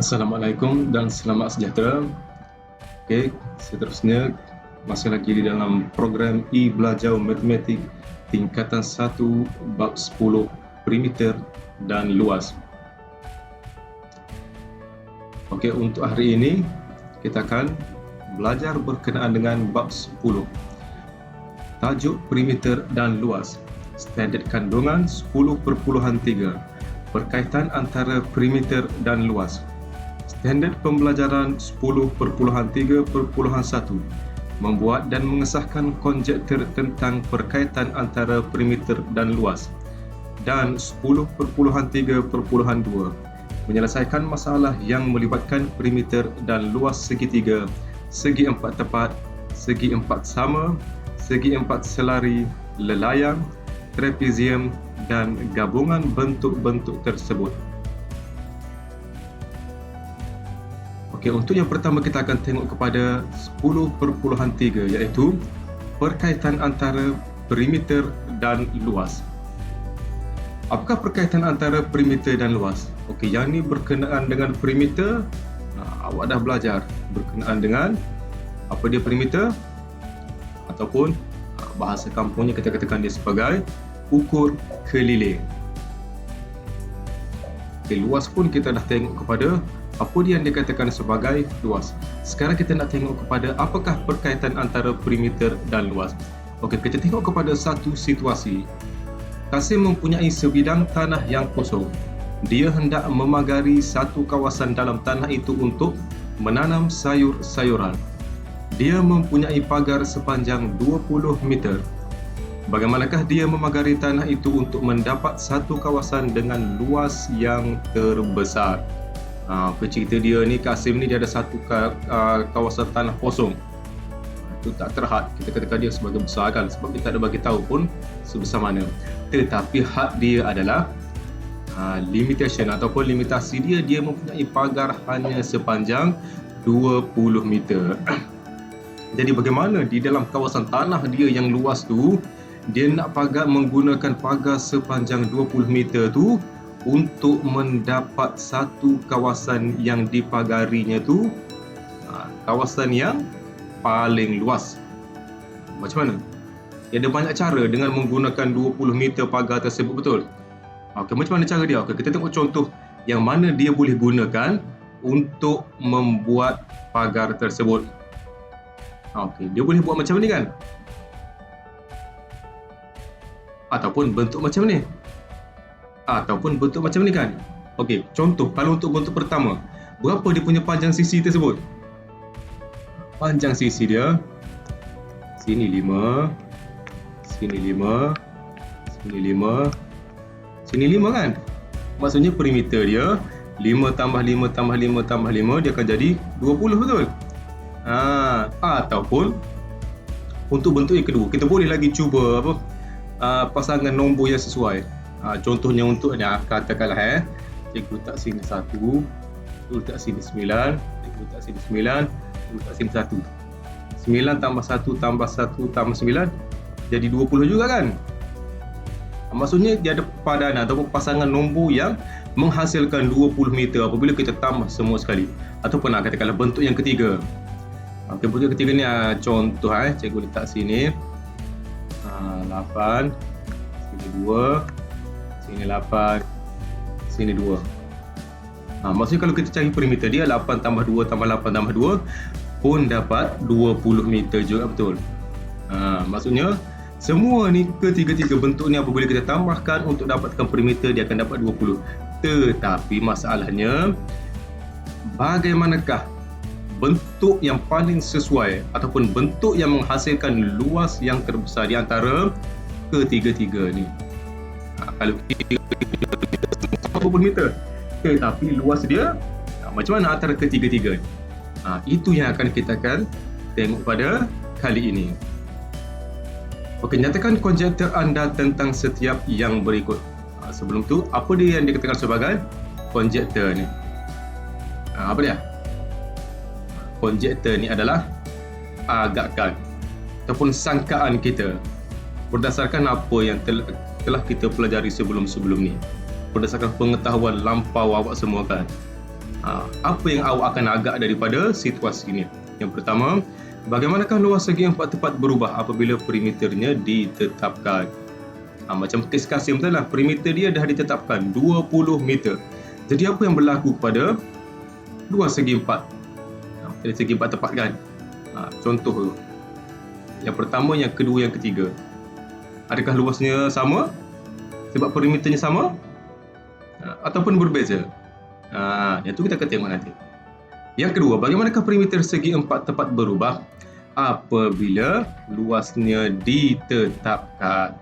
Assalamualaikum dan selamat sejahtera. Okey, seterusnya masih lagi di dalam program e-belajar matematik tingkatan 1 bab 10 perimeter dan luas. Okey, untuk hari ini kita akan belajar berkenaan dengan bab 10. Tajuk perimeter dan luas. Standard kandungan 10.3. Berkaitan antara perimeter dan luas. Standard pembelajaran 10.3.1. Membuat dan mengesahkan konjektur tentang perkaitan antara perimeter dan luas. Dan 10.3.2. Menyelesaikan masalah yang melibatkan perimeter dan luas segitiga, segi empat tepat, segi empat sama, segi empat selari, lelayang, trapezium dan gabungan bentuk-bentuk tersebut. Okey, untuk yang pertama kita akan tengok kepada 10.3 iaitu perkaitan antara perimeter dan luas. Apakah perkaitan antara perimeter dan luas? Okey, yang ni berkenaan dengan perimeter. Awak dah belajar berkenaan dengan apa dia perimeter, ataupun bahasa kampungnya kita katakan dia sebagai ukur keliling. Okay, luas pun kita dah tengok kepada apa dia yang dikatakan sebagai luas. Sekarang kita nak tengok kepada apakah perkaitan antara perimeter dan luas. Okey, kita tengok kepada satu situasi. Kasim mempunyai sebidang tanah yang kosong. Dia hendak memagari satu kawasan dalam tanah itu untuk menanam sayur-sayuran. Dia mempunyai pagar sepanjang 20 meter. Bagaimanakah dia memagari tanah itu untuk mendapat satu kawasan dengan luas yang terbesar? Cerita dia ni, Kasim ni dia ada satu kawasan tanah kosong. Itu tak terhad, kita katakan dia sebagai besar kan, sebab dia tak ada bagi tahu pun sebesar mana. Tetapi had dia adalah limitation ataupun limitasi dia mempunyai pagar hanya sepanjang 20 meter. Jadi bagaimana di dalam kawasan tanah dia yang luas tu, dia nak menggunakan pagar sepanjang 20 meter tu untuk mendapat satu kawasan yang dipagarinya tu kawasan yang paling luas. Macam mana? Dia ada banyak cara dengan menggunakan 20 meter pagar tersebut, betul? Okey, macam mana cara dia? Okey, kita tengok contoh yang mana dia boleh gunakan untuk membuat pagar tersebut. Okey, dia boleh buat macam ni kan? Ataupun bentuk macam ni. Ataupun bentuk macam ni kan? Okey, contoh kalau untuk bentuk pertama, berapa dia punya panjang sisi tersebut? Panjang sisi dia sini 5, sini 5, sini 5, sini 5 kan? Maksudnya perimeter dia 5 tambah 5 tambah 5 tambah 5 dia akan jadi 20, betul? Ataupun untuk bentuk yang kedua, kita boleh lagi cuba pasangan nombor yang sesuai. Contohnya untuk ni, katakanlah cikgu letak sini 1, cikgu letak sini 9, cikgu letak sini 9, cikgu letak sini 1. 9 tambah 1 tambah 1 tambah 9 jadi 20 juga kan? Maksudnya dia ada padanan ataupun pasangan nombor yang menghasilkan 20 meter apabila kita tambah semua sekali. Ataupun katakanlah bentuk yang ketiga. Bentuk ketiga ni contoh cikgu letak sini 8, sini 2, sini 8, sini 2. Maksudnya kalau kita cari perimeter dia 8 tambah 2 tambah 8 tambah 2 pun dapat 20 meter juga, betul? Maksudnya semua ni, ketiga-tiga bentuk ni apabila kita tambahkan untuk dapatkan perimeter dia akan dapat 20. Tetapi masalahnya, bagaimanakah bentuk yang paling sesuai ataupun bentuk yang menghasilkan luas yang terbesar di antara ketiga-tiga ni? Kalau kita 40 meter, tetapi luas dia macam mana antara ketiga-tiga ni? Itu yang akan kita tengok pada kali ini. Okey, nyatakan konjektur anda tentang setiap yang berikut. Sebelum tu, apa dia yang dikatakan sebagai konjektur ni? Apa dia? Konjektur ni adalah agakan ataupun sangkaan kita berdasarkan apa yang telah kita pelajari sebelum-sebelum ni, berdasarkan pengetahuan lampau awak semua kan. Apa yang awak akan agak daripada situasi ini? Yang pertama, bagaimanakah luas segi empat tepat berubah apabila perimeternya ditetapkan? Macam kes Kasim tu lah, perimeter dia dah ditetapkan 20 meter. Jadi apa yang berlaku pada luas segi empat? Dari segi empat tepat kan? Contoh tu. Yang pertama, yang kedua, yang ketiga. Adakah luasnya sama? Sebab perimeternya sama? Ataupun berbeza? Yang tu kita akan tengok nanti. Yang kedua, bagaimanakah perimeter segi empat tepat berubah apabila luasnya ditetapkan?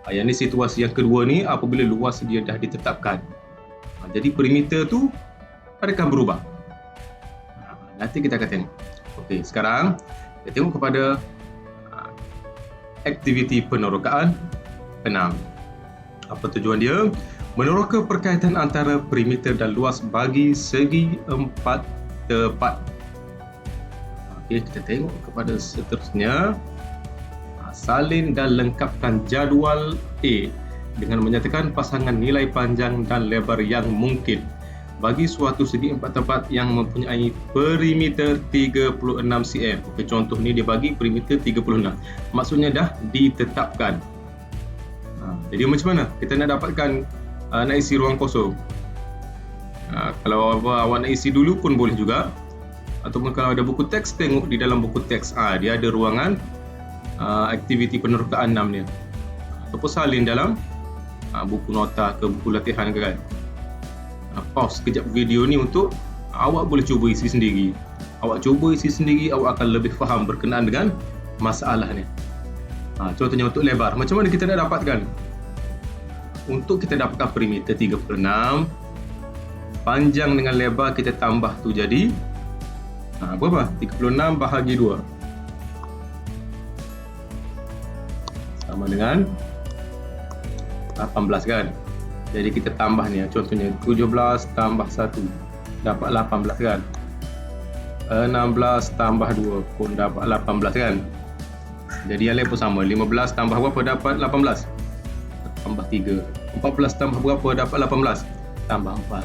Yang ni situasi yang kedua ni, apabila luas dia dah ditetapkan. Jadi perimeter tu adakah berubah? Nanti kita akan tengok. Okey, sekarang kita tengok kepada aktiviti penerokaan 6. Apa tujuan dia? Meneroka perkaitan antara perimeter dan luas bagi segi empat tepat. Okey, kita tengok kepada seterusnya. Salin dan lengkapkan jadual A dengan menyatakan pasangan nilai panjang dan lebar yang mungkin bagi suatu segi empat tepat yang mempunyai perimeter 36 cm. Okey, contoh ni dia bagi perimeter 36. Maksudnya dah ditetapkan. Jadi macam mana kita nak dapatkan nak isi ruang kosong? Kalau awak nak isi dulu pun boleh juga. Ataupun kalau ada buku teks, tengok di dalam buku teks. Dia ada ruangan aktiviti penerokaan 6 ni. Ataupun salin dalam buku nota ke buku latihan ke kan. Pause sekejap video ni untuk awak boleh cuba isi sendiri. Awak cuba isi sendiri, awak akan lebih faham berkenaan dengan masalah ni. Contohnya untuk lebar, macam mana kita nak dapatkan? Untuk kita dapatkan perimeter 36, panjang dengan lebar kita tambah tu jadi berapa? 36 bahagi 2 sama dengan 18 kan? Jadi kita tambah ni, contohnya 17 tambah 1 dapat 18 kan? 16 tambah 2 pun dapat 18 kan? Jadi yang lain pun sama, 15 tambah berapa dapat 18? Tambah 3. 14 tambah berapa dapat 18? Tambah 4.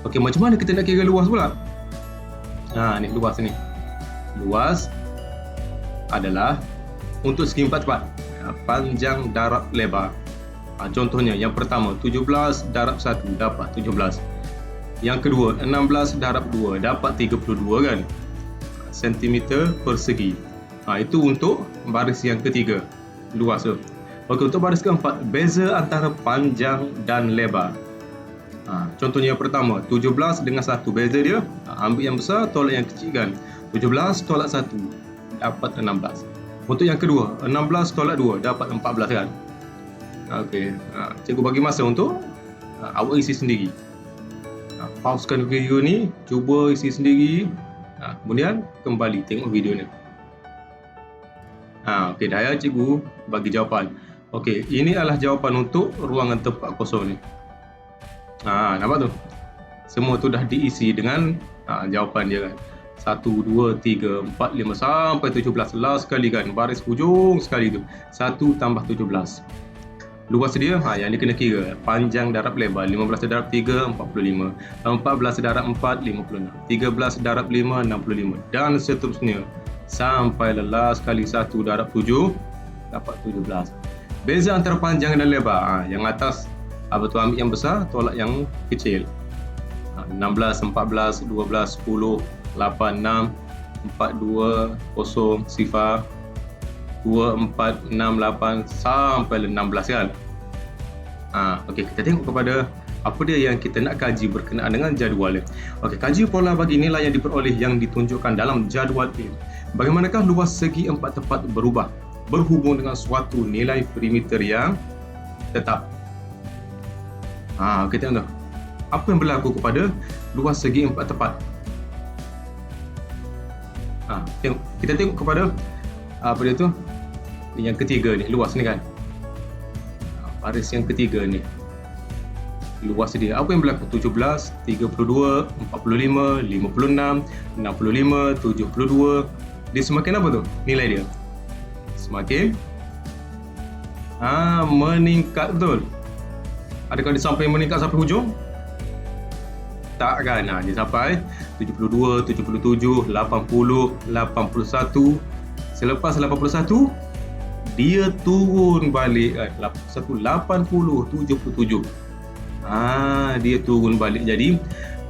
Okey, macam mana kita nak kira luas pula? Ni luas ni. Luas adalah untuk segi empat tepat, panjang darab lebar. Contohnya yang pertama 17 darab 1 dapat 17. Yang kedua 16 darab 2 dapat 32 kan? Sentimeter persegi. Itu untuk baris yang ketiga, luas tu. Okey, untuk baris keempat, beza antara panjang dan lebar. Contohnya yang pertama 17 dengan 1, beza dia ambil yang besar tolak yang kecil kan? 17 tolak 1 dapat 16. Untuk yang kedua 16 tolak 2 dapat 14 kan? Okey, cikgu bagi masa untuk awak isi sendiri. Pausekan video ni, cuba isi sendiri, kemudian kembali tengok video ni. Okey, dah ya cikgu bagi jawapan. Okey, ini adalah jawapan untuk ruangan tempat kosong ni. Nampak tu? Semua tu dah diisi dengan jawapan dia kan. 1, 2, 3, 4, 5 sampai 17. Last sekali kan, baris hujung sekali tu. 1 tambah 17. Luas dia, yang ni kena kira. Panjang darab lebar, 15 darab 3, 45. 14 darab 4, 56. 13 darab 5, 65. Dan seterusnya. Sampai last kali 1 darab 7, dapat 17. Beza antara panjang dan lebar. Yang atas, ambil yang besar, tolak yang kecil. 16, 14, 12, 10, 8, 6, 4, 2, 0, 0, 2, 4, 6, 8 sampai 16 kan? Okey, kita tengok kepada apa dia yang kita nak kaji berkenaan dengan jadual ni. Okey, kaji pola bagi nilai yang diperoleh yang ditunjukkan dalam jadual ini. Bagaimanakah luas segi empat tepat berubah berhubung dengan suatu nilai perimeter yang tetap? Kita tengok apa yang berlaku kepada luas segi empat tepat. Kita tengok kepada apa dia tu, yang ketiga ni, luas ni kan, baris yang ketiga ni, luas dia apa yang berlaku? 17, 32, 45, 56, 65, 72. Dia semakin apa tu nilai dia? Semakin meningkat, betul? Adakah dia sampai meningkat sampai hujung? Tak kan? Dia sampai 72, 77, 80, 81. Selepas 81, dia turun balik kan? 80, 77. Dia turun balik. Jadi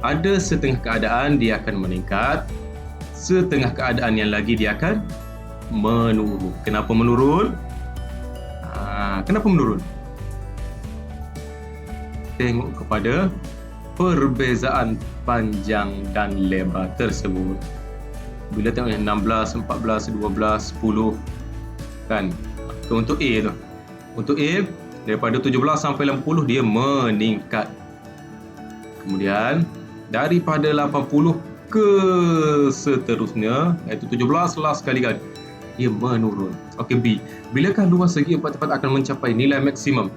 ada setengah keadaan dia akan meningkat, setengah keadaan yang lagi dia akan menurun. Kenapa menurun? Kenapa menurun? Tengok kepada perbezaan panjang dan lebar tersebut. Bila tengok 16, 14, 12, 10 kan. Untuk A tu. Untuk A daripada 17 sampai 80 dia meningkat. Kemudian daripada 80 ke seterusnya iaitu 17 last sekali kan, dia menurun. Okey, B. Bilakah luas segi empat tempat akan mencapai nilai maksimum?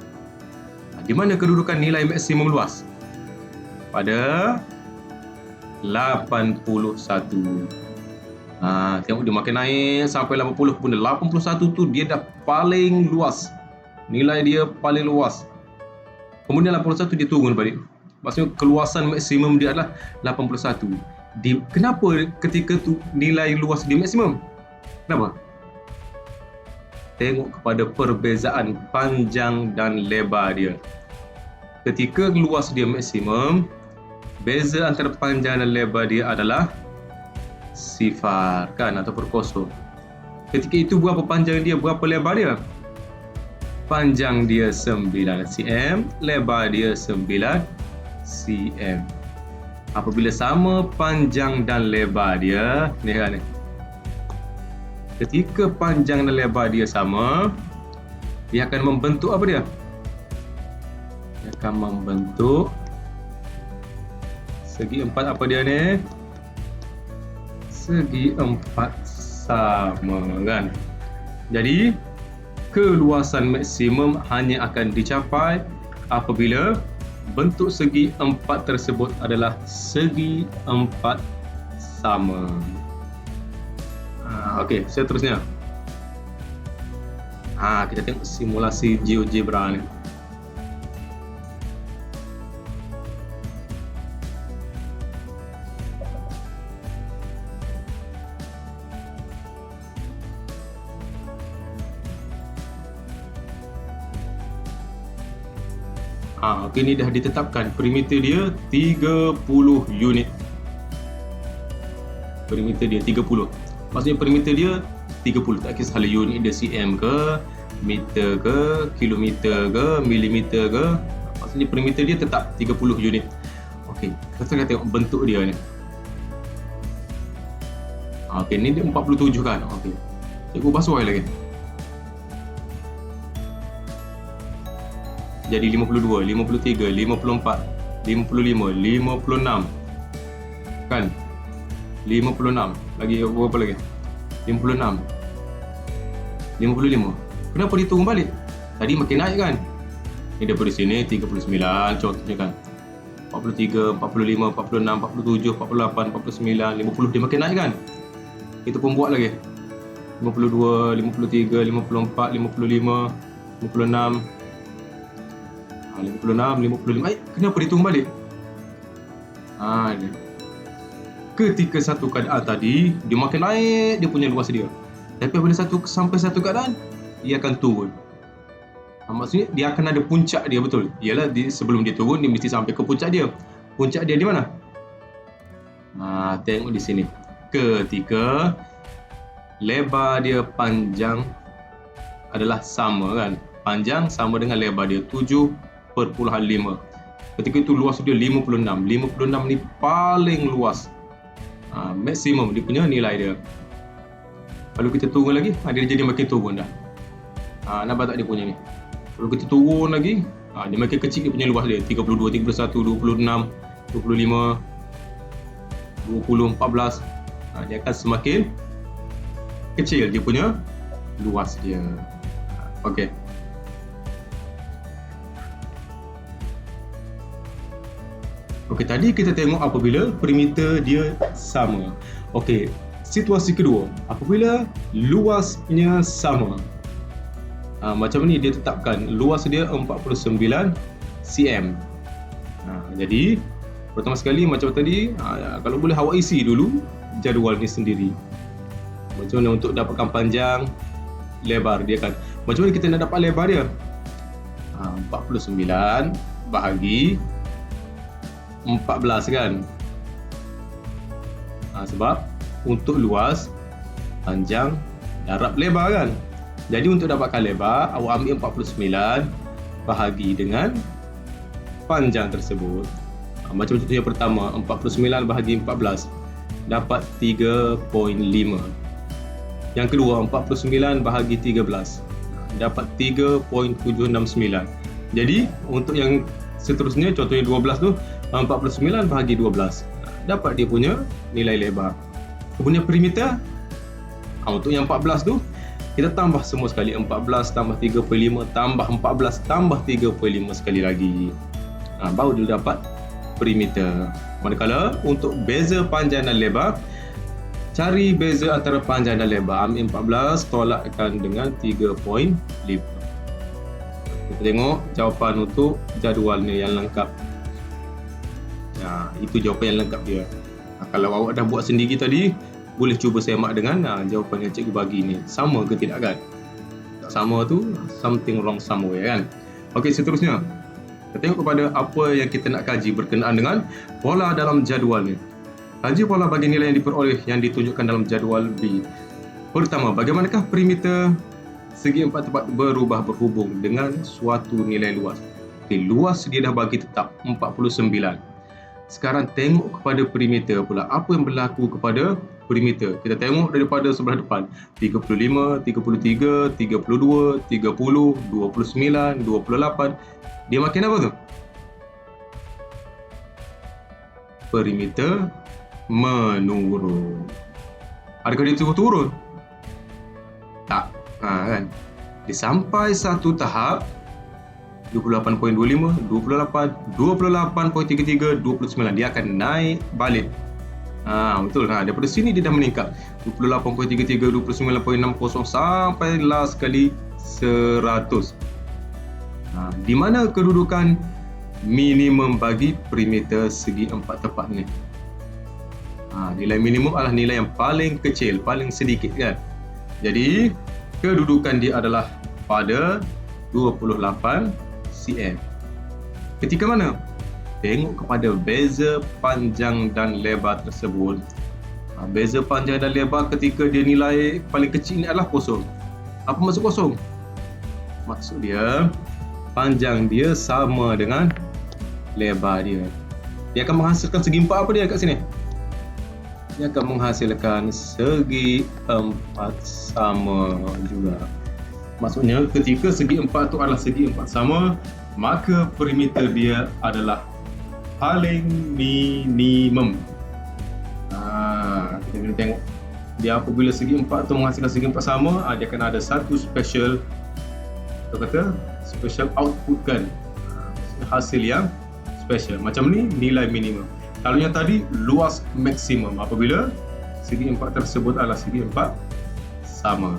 Di mana kedudukan nilai maksimum luas? Pada 81. Tengok dia makin naik sampai 80 pun 81 tu dia dah paling luas. Nilai dia paling luas. Kemudian 81 dia turun balik. Maksudnya keluasan maksimum dia adalah 81. Kenapa ketika tu nilai luas dia maksimum? Kenapa? Tengok kepada perbezaan panjang dan lebar dia. Ketika luas dia maksimum, beza antara panjang dan lebar dia adalah sifar kan, ataupun kosong. Ketika itu berapa panjang dia, berapa lebar dia? Panjang dia 9 cm, lebar dia 9 cm. Apabila sama panjang dan lebar dia, ni kan, ketika panjang dan lebar dia sama, dia akan membentuk apa dia? Dia akan membentuk segi empat. Apa dia ni? Segi empat sama kan. Jadi keluasan maksimum hanya akan dicapai apabila bentuk segi empat tersebut adalah segi empat sama. Okey, seterusnya. Kita tengok simulasi GeoGebra ni. Okey, ni dah ditetapkan perimeter dia 30 unit. Perimeter dia 30. Maksudnya perimeter dia 30. Tak kisah unit dia cm ke, meter ke, kilometer ke, milimeter ke. Maksudnya perimeter dia tetap 30 unit. Okey, kita tengok bentuk dia ni. Okey, ni dia 47 kan. Okey. Cikgu basuh lagi. Jadi 52, 53, 54, 55, 56. Kan? 56. Lagi berapa lagi? 56. 55. Kenapa dia turun balik? Tadi makin naik kan? Ni daripada sini 39 contohnya kan. 43, 45, 46, 47, 48, 49, 50 dia makin naik kan? Kita pun buat lagi. 52, 53, 54, 55, 56. 56, 55. Kenapa dia turun balik? Ketika satu keadaan tadi, dia makin naik dia punya luas dia. Tapi apabila sampai satu keadaan, dia akan turun. Maksudnya dia akan ada puncak dia, betul? Ialah sebelum dia turun, dia mesti sampai ke puncak dia. Puncak dia di mana? Tengok di sini. Ketika lebar dia panjang adalah sama kan? Panjang sama dengan lebar dia 7.5. Ketika itu luas dia 56. 56 ni paling luas. Maksimum dia punya nilai dia. Kalau kita turun lagi, dia jadi makin turun dah. Nampak tak dia punya ni? Kalau kita turun lagi, dia makin kecil dia punya luas dia. 32, 31, 26, 25, 20, 14. Dia akan semakin kecil dia punya luas dia. Okey. Okey, tadi kita tengok apabila perimeter dia sama. Okey, situasi kedua, apabila luasnya sama. Macam ni dia tetapkan luas dia 49 cm. Jadi Pertama sekali macam tadi, kalau boleh awak isi dulu jadual ni sendiri. Macam mana untuk dapatkan panjang, lebar dia kan. Macam mana kita nak dapat lebar dia? 49 bahagi 14 kan. Sebab untuk luas, panjang, darab, lebar kan. Jadi untuk dapatkan lebar, awak ambil 49 bahagi dengan panjang tersebut. Macam contoh yang pertama, 49 bahagi 14 dapat 3.5. Yang kedua, 49 bahagi 13 dapat 3.769. Jadi untuk yang seterusnya, contohnya 12 tu, 49 bahagi 12 dapat dia punya nilai lebar. Kemudian perimeter, untuk yang 14 tu kita tambah semua sekali, 14 tambah 3.5 tambah 14 tambah 3.5 sekali lagi, baru dia dapat perimeter. Manakala untuk beza panjang dan lebar, cari beza antara panjang dan lebar. Ambil 14 tolakkan dengan 3.5. Kita tengok jawapan untuk jadualnya yang lengkap. Itu jawapan yang lengkap dia. Kalau awak dah buat sendiri tadi, boleh cuba semak dengan jawapan yang cikgu bagi ni. Sama ke tidak kan? Tak sama tu, something wrong somewhere kan? Okey, seterusnya kita tengok kepada apa yang kita nak kaji berkenaan dengan pola dalam jadual ni. Kaji pola bagi nilai yang diperoleh yang ditunjukkan dalam jadual B. Pertama, bagaimanakah perimeter segi empat tepat berubah berhubung dengan suatu nilai luas? Luas dia dah bagi tetap 49. Sekarang tengok kepada perimeter pula. Apa yang berlaku kepada perimeter? Kita tengok daripada sebelah depan. 35, 33, 32, 30, 29, 28. Dia makin apa tu? Perimeter menurun. Adakah dia turun? Tak. Kan? Dia sampai satu tahap 28.25, 28, 28.33, 29. Dia akan naik balik. Betul. Daripada sini dia dah meningkat 28.33, 29.60 sampai last kali 100. Di mana kedudukan minimum bagi perimeter segi empat tepat ni? Nilai minimum adalah nilai yang paling kecil, paling sedikit kan. Jadi kedudukan dia adalah pada 28 cm. Ketika mana? Tengok kepada beza panjang dan lebar tersebut. Beza panjang dan lebar ketika dia nilai paling kecil ni adalah kosong. Apa maksud kosong? Maksud dia panjang dia sama dengan lebar dia. Dia akan menghasilkan segi empat apa dia kat sini? Dia akan menghasilkan segi empat sama juga. Maksudnya ketika segi empat itu adalah segi empat sama, maka perimeter dia adalah paling minimum. Kita kena tengok dia apabila segi empat itu menghasilkan segi empat sama, dia akan ada satu special, kita kata special output kan, hasil yang special. Macam ni nilai minimum. Kalau yang tadi luas maksimum apabila segi empat tersebut adalah segi empat sama.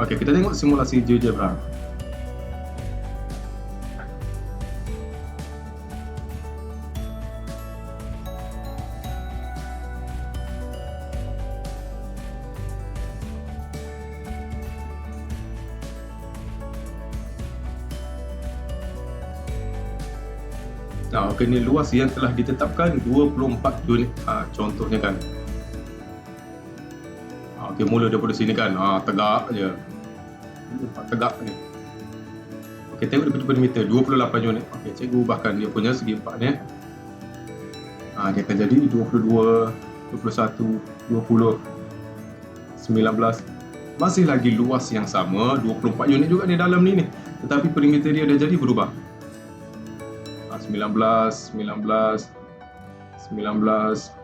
Okey, kita tengok simulasi GeoGebra. Okey, ni luas yang telah ditetapkan 24 unit. Contohnya kan. Okey, mula daripada sini kan. Tegak je. Tegak ni. Okey, tengok daripada perimeter 28 unit. Okey, cikgu ubahkan dia punya segi empat ni. Dia akan jadi 22, 21, 20, 19. Masih lagi luas yang sama, 24 unit juga di dalam ni. Tetapi perimeter dia dah jadi berubah. 19, 19, 19,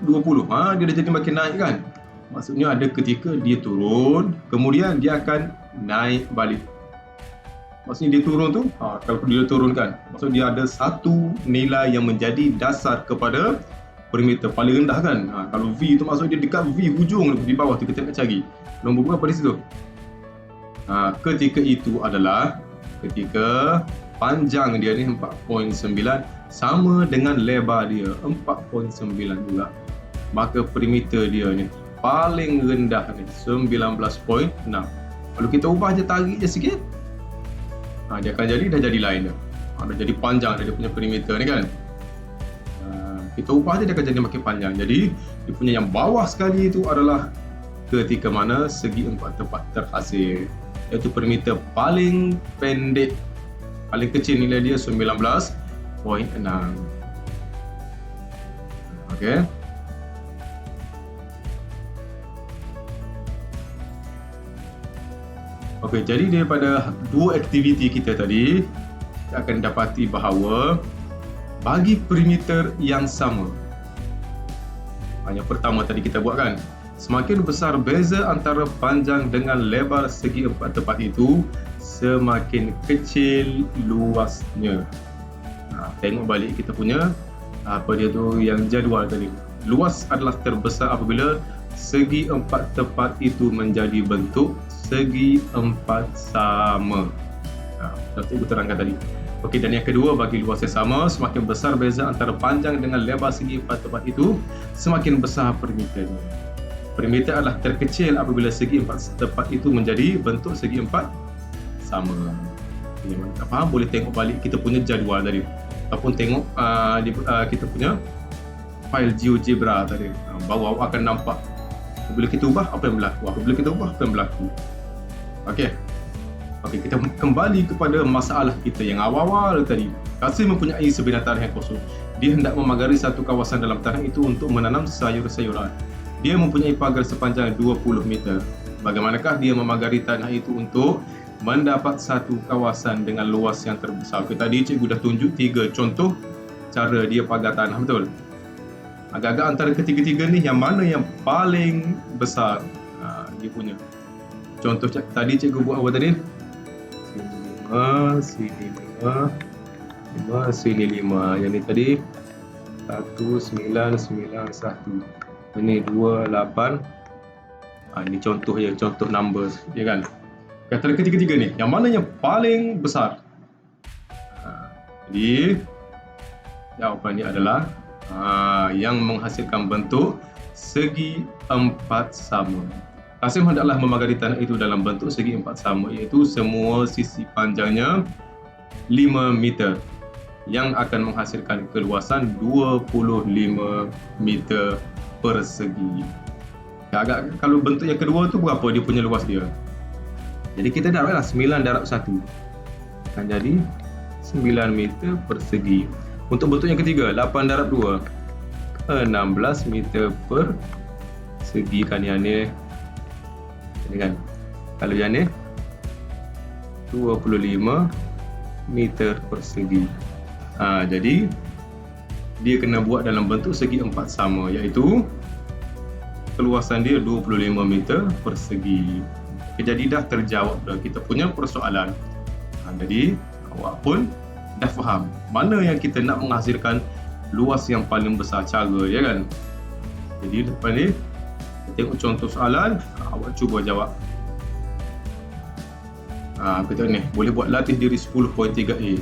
20. Dia dah jadi makin naik kan. Maksudnya ada ketika dia turun, kemudian dia akan naik balik. Maksudnya dia turun tu, kalau dia turun kan, maksud dia ada satu nilai yang menjadi dasar kepada perimeter paling rendah kan. Kalau V tu maksud dia dekat V hujung di bawah tu kita nak cari. Nombor berapa di situ? Ketika itu adalah ketika panjang dia ni 4.9 sama dengan lebar dia 4.9 juga, maka perimeter dia ni paling rendah ni 19.6. Kalau kita ubah je, tarik je sikit, dia akan jadi, dah jadi line dia. Dah jadi panjang dia punya perimeter ni kan. Kita ubah je, dia akan jadi makin panjang. Jadi dia punya yang bawah sekali itu adalah ketika mana segi empat tepat terhasil, iaitu perimeter paling pendek, paling kecil nilai dia 19.6. Okey. Okey, jadi daripada dua aktiviti kita tadi, kita akan dapati bahawa bagi perimeter yang sama, yang pertama tadi kita buat kan, semakin besar beza antara panjang dengan lebar segi empat tepat itu, semakin kecil luasnya. Tengok balik kita punya apa dia tu yang jadual tadi. Luas adalah terbesar apabila segi empat tepat itu menjadi bentuk segi empat sama. Cikgu terangkan tadi. Okey, dan yang kedua, bagi luas yang sama, semakin besar beza antara panjang dengan lebar segi empat tepat itu, semakin besar perimeternya. Perimeter adalah terkecil apabila segi empat tepat itu menjadi bentuk segi empat sama. Yang tak faham boleh tengok balik kita punya jadual tadi, ataupun tengok kita punya file GeoGebra tadi. Baru awak akan nampak bila kita ubah apa yang berlaku, apabila kita ubah apa yang berlaku. Okey, kita kembali kepada masalah kita yang awal-awal tadi. Kasih mempunyai sebidang tanah yang kosong. Dia hendak memagari satu kawasan dalam tanah itu untuk menanam sayur-sayuran. Dia mempunyai pagar sepanjang 20 meter. Bagaimanakah dia memagari tanah itu untuk mendapat satu kawasan dengan luas yang terbesar? Okay, tadi cikgu dah tunjuk 3 contoh cara dia pagar tanah, betul? Agak-agak antara ketiga-tiga ni, yang mana yang paling besar dia punya? Contoh tadi cikgu buat apa tadi? Sini 5, sini 5. Yang ni tadi 1991. Ini 28. Ini contoh je, contoh numbers, ya kan? Antara ketiga-tiga ni, yang mana yang paling besar? Jadi jawapan ni adalah yang menghasilkan bentuk segi empat sama. Kasim hendaklah memagari tanah itu dalam bentuk segi empat sama, iaitu semua sisi panjangnya 5 meter yang akan menghasilkan keluasan 25 meter persegi. Agak kalau bentuk yang kedua tu berapa dia punya luas dia? Jadi kita darablah 9 darab 1 akan jadi 9 meter persegi. Untuk bentuk yang ketiga, 8 darab 2 16 meter persegi kan, yang ni kan. Kalau yang ni 25 meter persegi. Jadi dia kena buat dalam bentuk segi empat sama, iaitu keluasan dia 25 meter persegi. Jadi dah terjawab dah kita punya persoalan. Jadi awak pun dah faham mana yang kita nak menghasilkan luas yang paling besar cara, ya kan? Jadi depan ni tengok contoh soalan, awak cuba jawab. Kita ni boleh buat latih diri 10.3a.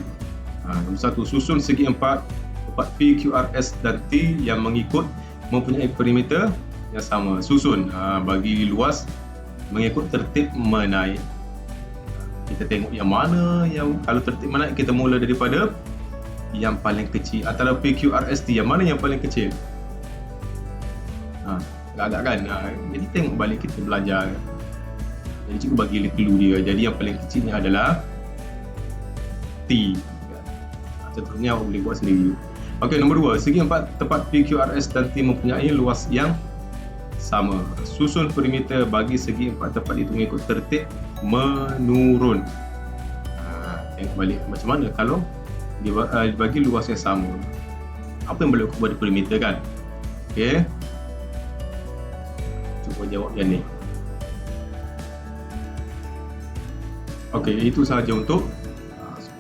Nombor 1, susun segi empat tepat P, Q, R, S dan T yang mengikut mempunyai perimeter yang sama. Susun bagi luas mengikut tertib menaik. Kita tengok yang mana yang, kalau tertib menaik kita mula daripada yang paling kecil. Antara P, Q, R, S, T, yang mana yang paling kecil? Agak kan? Jadi tengok balik kita belajar. Jadi cikgu bagi clue dia. Jadi yang paling kecilnya adalah T. Contohnya awak boleh buat sendiri. Okey, nombor 2, segi empat tepat P, Q, R, S dan T mempunyai luas yang sama. Susun perimeter bagi segi empat tepat itu mengikut tertib menurun. Tengok balik macam mana kalau dibagi luas yang sama. Apa yang berlaku pada perimeter kan? Okey. Cuba jawab yang ni. Okey, itu sahaja untuk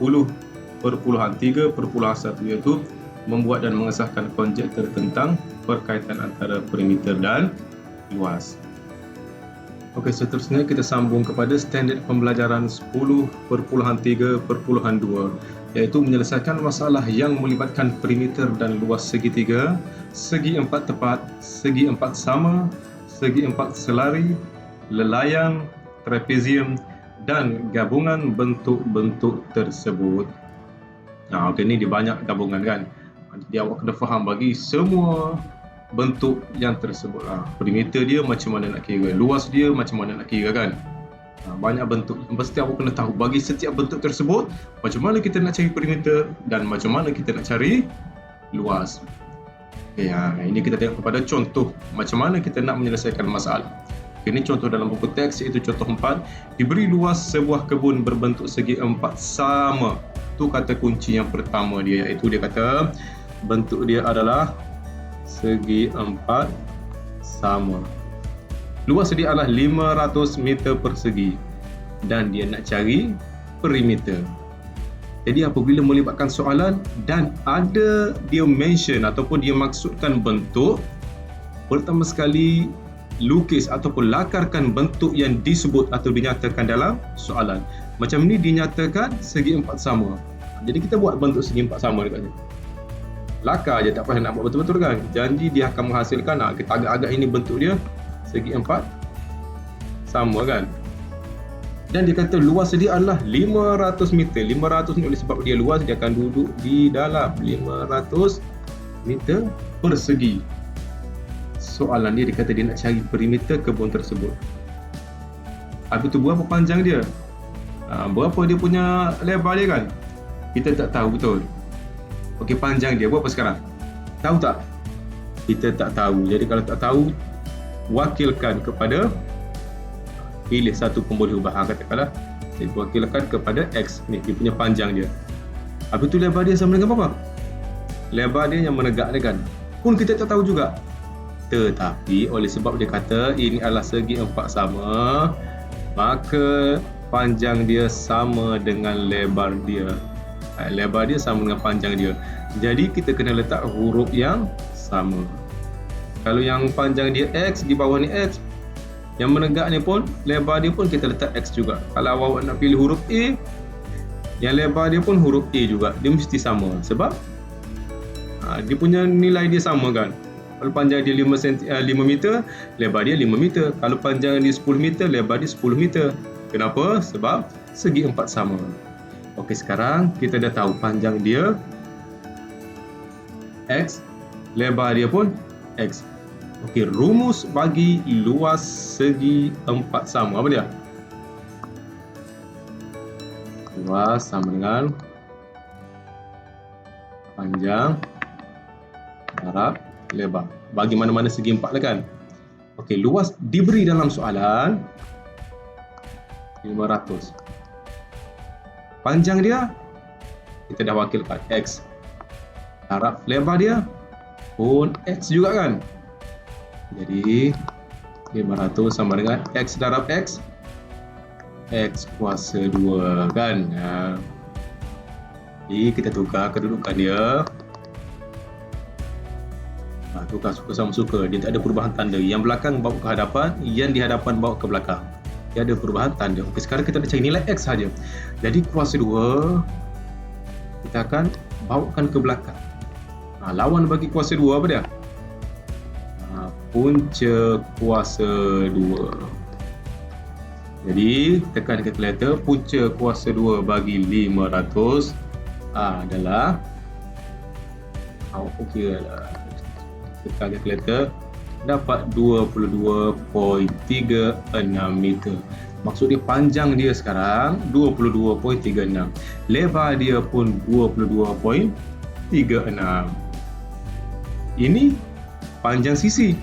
10.3.1, iaitu membuat dan mengesahkan konjektur tentang perkaitan antara perimeter dan luas. Okey, seterusnya kita sambung kepada standard pembelajaran 10.3.2 iaitu menyelesaikan masalah yang melibatkan perimeter dan luas segitiga, segi empat tepat, segi empat sama, segi empat selari, lelayang, trapezium dan gabungan bentuk-bentuk tersebut. Okey, ni dia banyak gabungan kan. Jadi awak kena faham bagi semua bentuk yang tersebut. Perimeter dia macam mana nak kira, luas dia macam mana nak kira kan. Banyak bentuk. Pasti awak kena tahu bagi setiap bentuk tersebut macam mana kita nak cari perimeter dan macam mana kita nak cari luas. Okay, ini kita tengok kepada contoh macam mana kita nak menyelesaikan masalah. Okay, ini contoh dalam buku teks iaitu contoh 4. Diberi luas sebuah kebun berbentuk segi empat sama. Itu kata kunci yang pertama dia, iaitu dia kata bentuk dia adalah segi empat sama. Luas dia adalah 500 meter persegi dan dia nak cari perimeter. Jadi apabila melibatkan soalan dan ada dia mention ataupun dia maksudkan bentuk, pertama sekali lukis ataupun lakarkan bentuk yang disebut atau dinyatakan dalam soalan. Macam ni dinyatakan segi empat sama. Jadi kita buat bentuk segi empat sama dekat sini. Lakar je, tak payah nak buat betul-betul kan. Janji dia akan menghasilkan, kita agak-agak ini bentuk dia segi empat sama kan. Dan dia kata luas dia adalah 500 meter. 500 ni oleh sebab dia luas, dia akan duduk di dalam 500 meter persegi. Soalan dia kata dia nak cari perimeter kebun tersebut. Habis tu berapa panjang dia? Berapa dia punya lebar dia kan? Kita tak tahu betul. Okey, panjang dia berapa sekarang? Tahu tak? Kita tak tahu. Jadi kalau tak tahu, wakilkan kepada, pilih satu pemboleh ubah. Katakanlah, jadi wakilkan kepada X. Ni, dia punya panjang dia. Habis tu lebar dia sama dengan apa? Lebar dia yang menegak dia kan? Pun kita tak tahu juga. Tetapi oleh sebab dia kata ini adalah segi empat sama, maka panjang dia sama dengan lebar dia. Lebar dia sama dengan panjang dia. Jadi kita kena letak huruf yang sama. Kalau yang panjang dia X, di bawah ni X, yang menegak ni pun, lebar dia pun kita letak X juga. Kalau awak nak pilih huruf A, yang lebar dia pun huruf A juga. Dia mesti sama. Sebab dia punya nilai dia sama kan. Kalau panjang dia 5 meter, lebar dia 5 meter. Kalau panjang dia 10 meter, lebar dia 10 meter. Kenapa? Sebab segi empat sama. Okey, sekarang kita dah tahu panjang dia X, lebar dia pun X. Okey, rumus bagi luas segi empat sama. Apa dia? Luas sama dengan panjang darab lebar. Bagi mana-mana segi empat lah kan. Okey, luas diberi dalam soalan 500. Panjang dia kita dah wakilkan X. Darab lebar dia pun X juga kan. Jadi 500 sama dengan X darab X, X kuasa 2 kan. Jadi kita tukar kedudukan dia. Tukar suka sama suka. Dia tak ada perubahan tanda. Yang belakang bawa ke hadapan, yang di hadapan bawa ke belakang. Dia ada perubahan tanda. Okey, sekarang kita nak cari nilai X saja. Jadi kuasa 2 kita akan bawakan ke belakang. Lawan bagi kuasa 2 apa dia? Punca kuasa 2. Jadi tekan kalkulator, punca kuasa 2 bagi 500 adalah okey lah. Tekan kalkulator, dapat 22.36 meter. Maksud dia panjang dia sekarang 22.36. Lebar dia pun 22.36. Ini panjang sisi.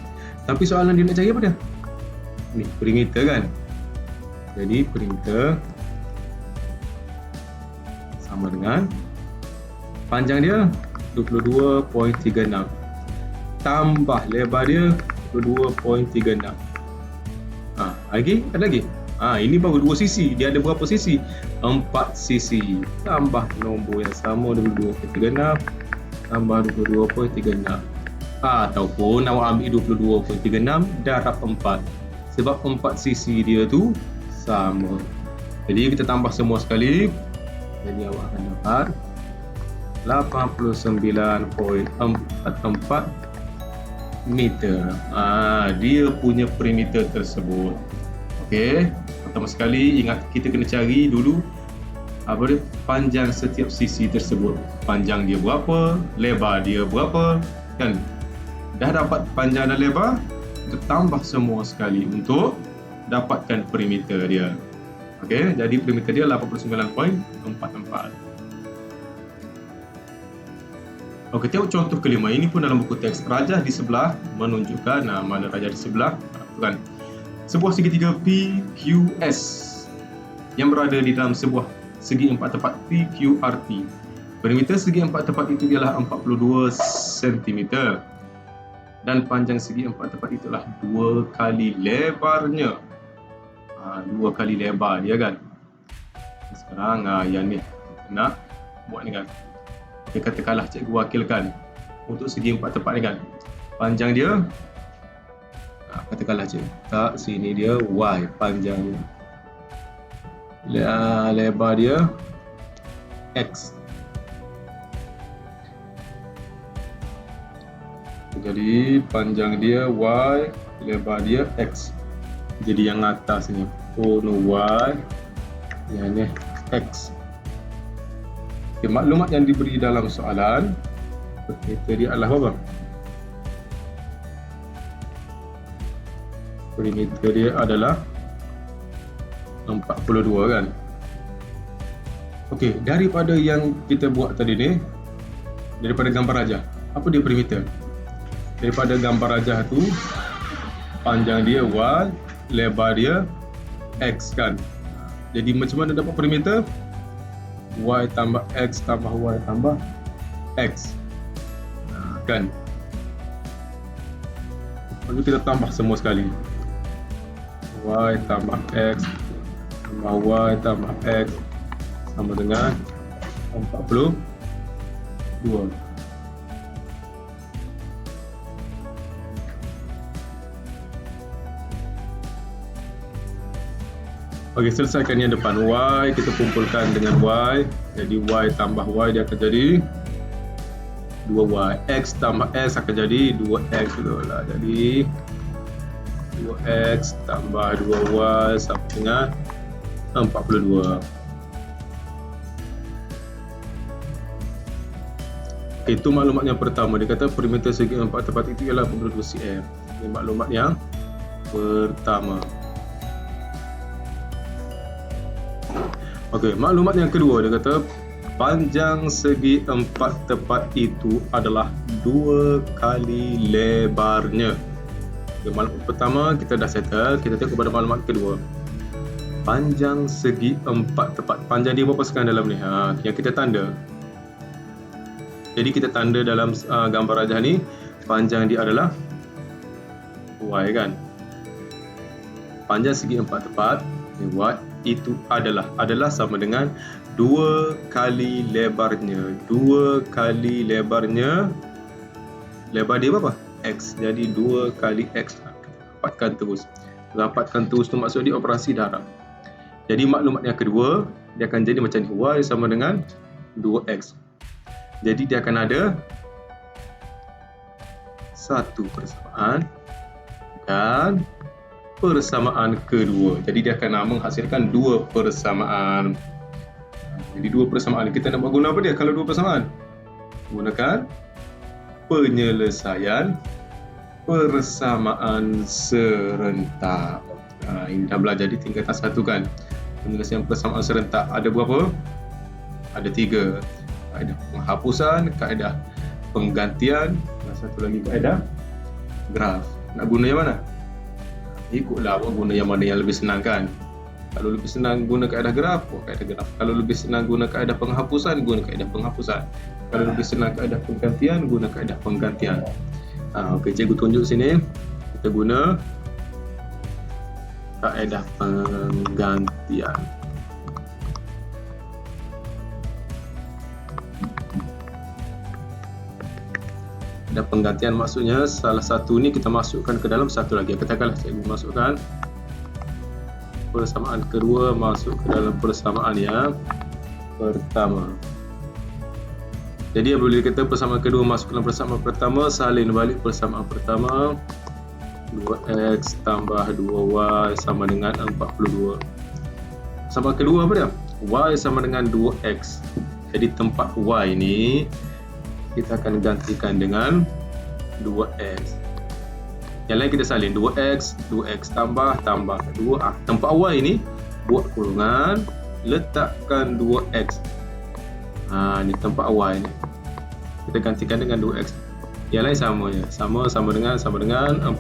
Tapi soalan dia nak cari apa dia? Ni, perimeter kan? Jadi perimeter sama dengan panjang dia 22.36 tambah lebar dia 22.36. Lagi? Ada lagi? Ini baru 2 sisi. Dia ada berapa sisi? 4 sisi. Tambah nombor yang sama 22.36 tambah 22.36. Ataupun awak ambil 22.36 darab 4 Sebab 4 sisi dia tu sama. Jadi kita tambah semua sekali. Jadi awak akan dapat 89.44 meter. Dia punya perimeter tersebut. Okey, pertama sekali ingat kita kena cari dulu apa dia, panjang setiap sisi tersebut. Panjang dia berapa, lebar dia berapa, kan? Dah dapat panjang dan lebar, kita tambah semua sekali untuk dapatkan perimeter dia. Okey, jadi perimeter dia 89.44. Okey, tengok contoh kelima. Ini pun dalam buku teks. Rajah di sebelah menunjukkan mana rajah di sebelah. Bukan. Sebuah segitiga PQS yang berada di dalam sebuah segi empat tepat PQRT. Perimeter segi empat tepat itu ialah 42 cm dan panjang segi empat tepat itulah 2 kali lebarnya. 2 kali lebar dia, kan? Sekarang yang ni kita nak buat ni, kan? Dia katakanlah cikgu wakilkan untuk segi empat tepat ni, kan? Panjang dia katakanlah cikgu tak, sini dia Y panjangnya, lebar dia X. Jadi panjang dia Y, lebar dia X. Jadi yang atas ni Y, yang ni X. Okay, maklumat yang diberi dalam soalan perimeter dia adalah apa? Perimeter dia adalah 42, kan? Okey, daripada yang kita buat tadi ni, daripada gambar rajah, apa dia perimeter? Daripada gambar rajah tu, panjang dia Y, lebar dia X, kan? Jadi macam mana dapat perimeter? Y tambah X tambah Y tambah X, kan? Lalu kita tambah semua sekali. Y tambah X tambah Y tambah X sama dengan 42. Okey, selesaikan yang depan. Y kita kumpulkan dengan Y. Jadi Y tambah Y dia akan jadi 2Y. X tambah X akan jadi 2X dulu lah. Jadi 2X tambah 2Y sama dengan 42. Itu maklumat yang pertama. Dia kata perimeter segi empat tepat itu ialah 42 cm. Ini maklumat yang pertama. Okey, maklumat yang kedua, dia kata panjang segi empat tepat itu adalah 2 kali lebarnya. Okay, maklumat pertama kita dah settle. Kita tengok pada maklumat kedua. Panjang segi empat tepat. Panjang dia berapa sekarang dalam ni? Yang kita tanda. Jadi kita tanda dalam gambar rajah ni, panjang dia adalah Y, kan? Panjang segi empat tepat Y itu adalah sama dengan 2 kali lebarnya. 2 kali lebarnya, lebar dia berapa? X. Jadi 2 kali X. Rapatkan terus. Rapatkan terus tu maksud dia operasi darab. Jadi maklumat yang kedua, dia akan jadi macam ni. Y sama dengan 2X. Jadi dia akan ada satu persamaan dan persamaan kedua. Jadi dia akan menghasilkan 2 persamaan. Jadi 2 persamaan. Kita nak buat guna apa dia kalau 2 persamaan? Gunakan penyelesaian persamaan serentak. Ini dah belajar di tingkatan 1, kan? Penyelesaian persamaan serentak ada berapa? Ada 3. Kaedah penghapusan, kaedah penggantian, dan satu lagi kaedah graf. Nak guna yang mana? Ikutlah awak guna yang mana yang lebih senang, kan? Kalau lebih senang guna kaedah graf, buat kaedah graf. Kalau lebih senang guna kaedah penghapusan, guna kaedah penghapusan. Kalau lebih senang kaedah penggantian, guna kaedah penggantian. Okey, cikgu tunjuk sini. Kita guna kaedah penggantian. Kaedah penggantian maksudnya salah satu ni kita masukkan ke dalam satu lagi. Katakanlah cikgu masukkan persamaan kedua masuk ke dalam persamaan yang pertama. Jadi apabila kita persamaan kedua masuk ke dalam persamaan pertama, salin balik persamaan pertama. 2x tambah 2y sama dengan 42. Persamaan kedua apa dia? Y sama dengan 2x. Jadi tempat y ini kita akan gantikan dengan 2x. Yang lain kita salin 2x tambah 2. Tempat y ini buat kurungan, letakkan 2x. Ini tempat y ni. Kita gantikan dengan 2x. Yang lain sama je. Sama dengan 42.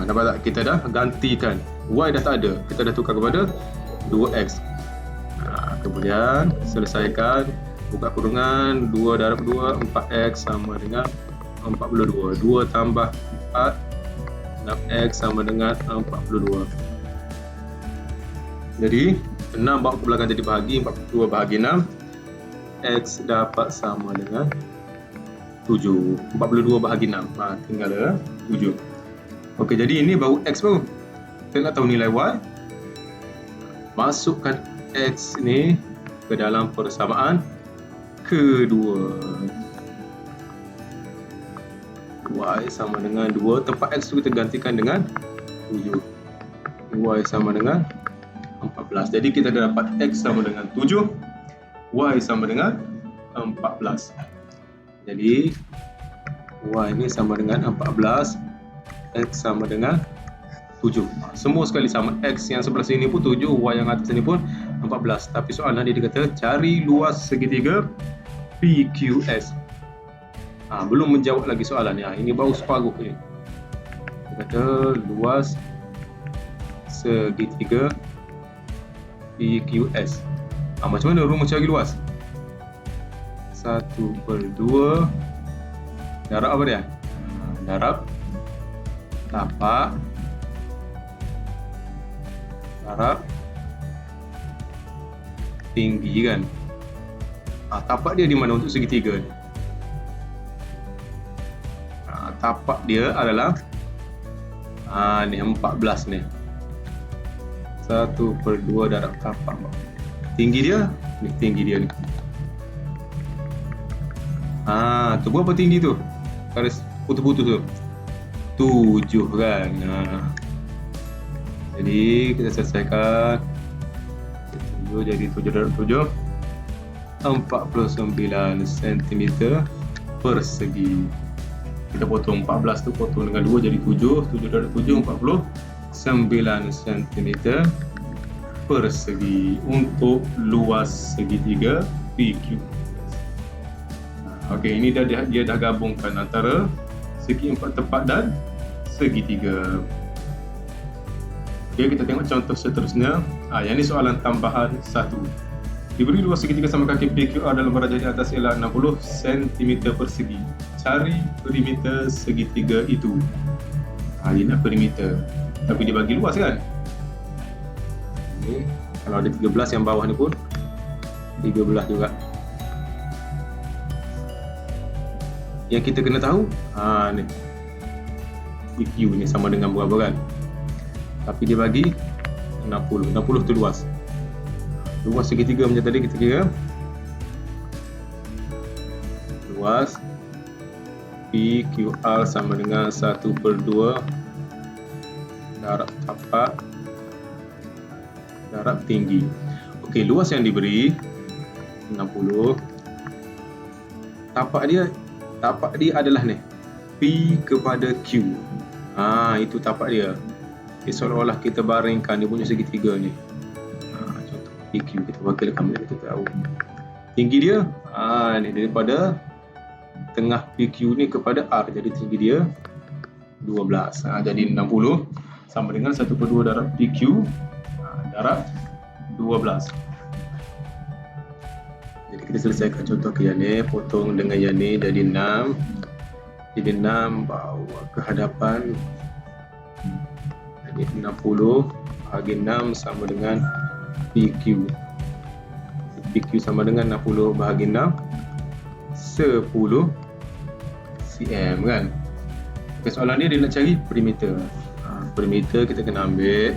Nampak tak? Kita dah gantikan. Y dah tak ada. Kita dah tukar kepada 2x. Kemudian selesaikan, buka kurungan, 2 darab 2, 4x sama dengan 42. 2 tambah 4, 6x sama dengan 42. Jadi 6 bawa ke belakang jadi bahagi, 42 bahagi 6, x dapat sama dengan 7. 42 bahagi 6, tinggal 7. Okey, jadi ini baru x baru. Kita nak tahu nilai y. Masukkan x ni ke dalam persamaan kedua. Y sama dengan 2. Tempat x tu kita gantikan dengan 7. Y sama dengan 14. Jadi kita dah dapat x sama dengan 7, y sama dengan 14. Jadi y ini sama dengan 14, x sama dengan 7. Semua sekali sama. X yang sebelah sini pun 7, y yang atas sini pun 14. Tapi soalan dia kata cari luas segitiga PQS. Belum menjawab lagi soalan ya. Ini baru separuh ni. Dia kata luas segitiga PQS. Macam mana rumus cari luas? 1/2 darab apa dia? Darab tapak darab tinggi kan. Tapak dia di mana untuk segitiga ni? Tapak dia adalah ni 14 ni. 1/2 darab tapak. Tinggi dia, ni tinggi dia ni. Tu berapa tinggi tu? Garis putus-putus tu 7 kan. Jadi kita selesaikan 7 jadi 7 darab 7, 49 cm persegi. Kita potong 14 tu, potong dengan 2 jadi 7, 7 darab 7, 49 cm persegi untuk luas segitiga PQ. Okey, ini dia dah gabungkan antara segi empat tepat dan segitiga. Okey, kita tengok contoh seterusnya. Yang ni soalan tambahan 1. Diberi luas segitiga sama kaki PQR dalam darjah di atas ialah 60 cm persegi. Cari perimeter segitiga itu. Ini nak perimeter. Tapi dia bagi luas kan? Ini, kalau ada 13 yang bawah ni pun 13 juga. Yang kita kena tahu, ni PQ ni sama dengan berapa kan? Tapi dia bagi 60. 60 tu luas. Luas segitiga macam tadi kita kira. Luas PQR sama dengan 1/2 darab tapak darab tinggi. Okey, luas yang diberi 60. Tapak dia adalah ni P kepada Q. Itu tapak dia. Seolah-olah kita baringkan dia punya segitiga ni. Contoh PQ kita wakilkan dia, kita tahu. Tinggi dia ni daripada tengah PQ ni kepada R. Jadi tinggi dia 12. Jadi 60 sama dengan 1/2 darab PQ darab 12. Jadi kita selesaikan contoh ke yang ni, potong dengan yang ni jadi 6. Jadi 6 bawa ke hadapan. Jadi 60 bagi 6 sama dengan PQ. PQ sama dengan 60 bahagi 6, 10 cm kan. Okay, soalan dia nak cari perimeter. perimeter kita kena ambil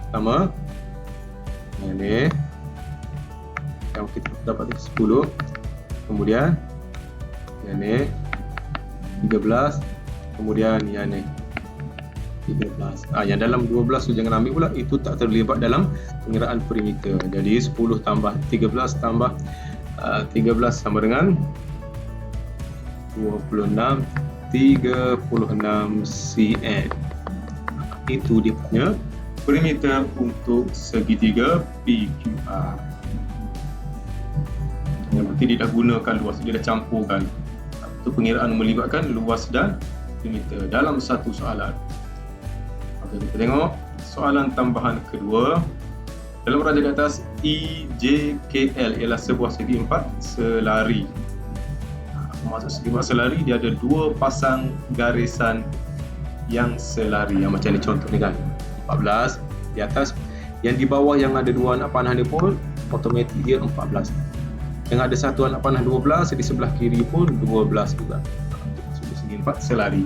pertama yang ni yang kita dapat 10, kemudian yang ni 13, kemudian yang ni 13. Yang dalam 12 tu jangan ambil pula, itu tak terlibat dalam pengiraan perimeter. Jadi 10 tambah 13 tambah 13 sama dengan 26 cm. Itu dia punya perimeter untuk segitiga PQR. Yang berarti dia dah gunakan luas, dia dah campurkan. Itu pengiraan melibatkan luas dan perimeter dalam satu soalan. Okey, kita tengok soalan tambahan kedua. Dalam raja di atas, EJKL ialah sebuah segi empat selari. Maksud segi empat selari, dia ada dua pasang garisan yang selari. Yang macam ni contoh ni kan, 14 di atas. Yang di bawah yang ada dua anak panah ni pun automatik dia 14. Yang ada satu anak panah 12, di sebelah kiri pun 12 juga. Segi empat selari.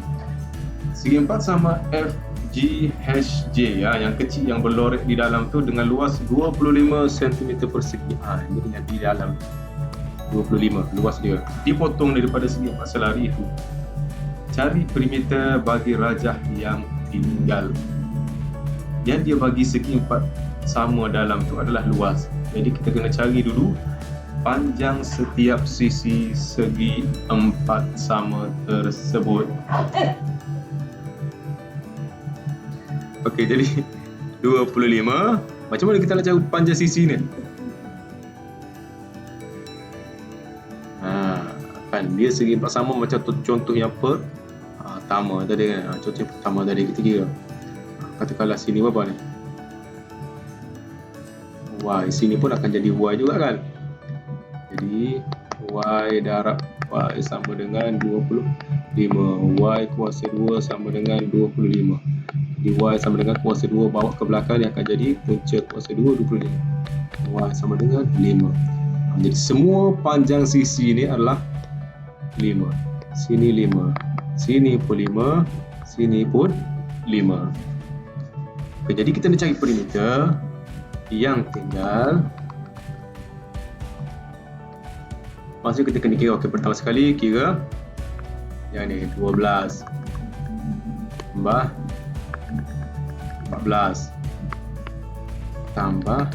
Segi empat sama FGHJ ya, yang kecil yang berlorek di dalam tu dengan luas 25 cm persegi. Ini yang di dalam 25 luas dia. Dipotong daripada segi empat selari itu. Cari perimeter bagi rajah yang tinggal. Yang dia bagi segi empat sama dalam tu adalah luas. Jadi kita kena cari dulu panjang setiap sisi segi empat sama tersebut. Okey, jadi 25. Macam mana kita nak cari panjang sisi ni? Kan dia segi empat sama macam contoh yang pertama tadi kan. Contoh yang pertama tadi kita kira. Katakanlah sini berapa ni? Y. Sini pun akan jadi Y juga kan? Jadi Y darab Y sama dengan 25. Y kuasa 2 sama dengan 25. Jadi Y sama dengan kuasa 2 bawa ke belakang, dia akan jadi punca kuasa 2 25. Y sama dengan 5. Jadi semua panjang sisi ni adalah 5. Sini 5. Sini pun 5. Sini pun 5. Okay, jadi kita nak cari perimeter yang tinggal. Maksudnya kita kena kira. Okey, pertama sekali kira yang ni 12 tambah 14 tambah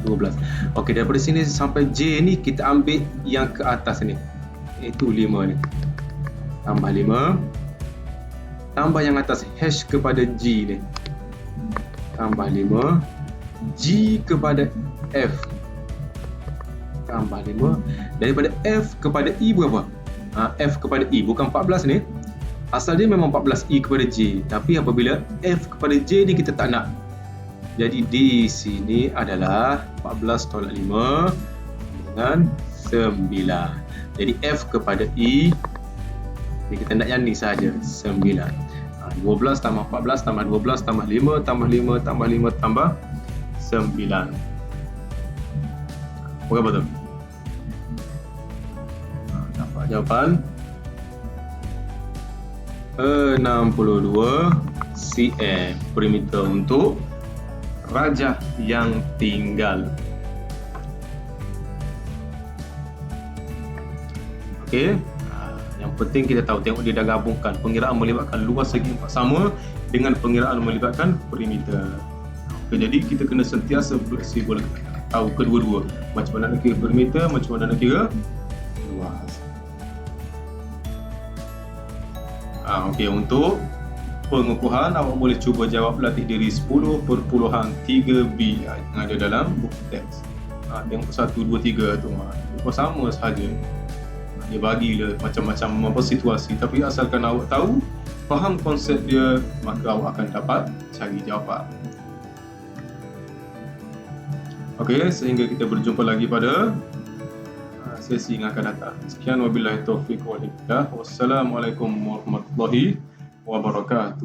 12. Okey, daripada sini sampai J ni kita ambil yang ke atas ni. Itu 5 ni. Tambah 5 tambah yang atas H kepada G ni. Tambah 5 G kepada F. Tambah 5 daripada F kepada E berapa? F kepada E bukan 14 ni. Asal dia memang 14 E kepada J, tapi apabila F kepada J ni kita tak nak. Jadi di sini adalah 14 tolak 5 dengan 9. Jadi F kepada E, jadi kita nak yang ni saja, 9. 12 tambah 14 tambah 12 tambah 5 tambah 5 tambah 5 tambah 9. Berapa tu? Dapat jawapan 62 cm perimeter untuk rajah yang tinggal. Okey, yang penting kita tahu, tengok dia dah gabungkan pengiraan melibatkan luas segi empat sama dengan pengiraan melibatkan perimeter. Okey, jadi kita kena sentiasa fleksibel, tahu kedua-dua, macam mana nak kira perimeter, macam mana nak kira luas. Okey, untuk pengukuhan awak boleh cuba jawab latih diri 10.3b yang ada dalam buku teks. Tengok 1, 2, 3 tu sama sahaja. Dia bagi macam-macam situasi, tapi asalkan awak tahu, faham konsep dia, maka awak akan dapat cari jawapan. Okey, sehingga kita berjumpa lagi pada sesi yang akan datang. Sekian, wabillahi taufiq wal hidayah. Wassalamualaikum warahmatullahi wabarakatuh.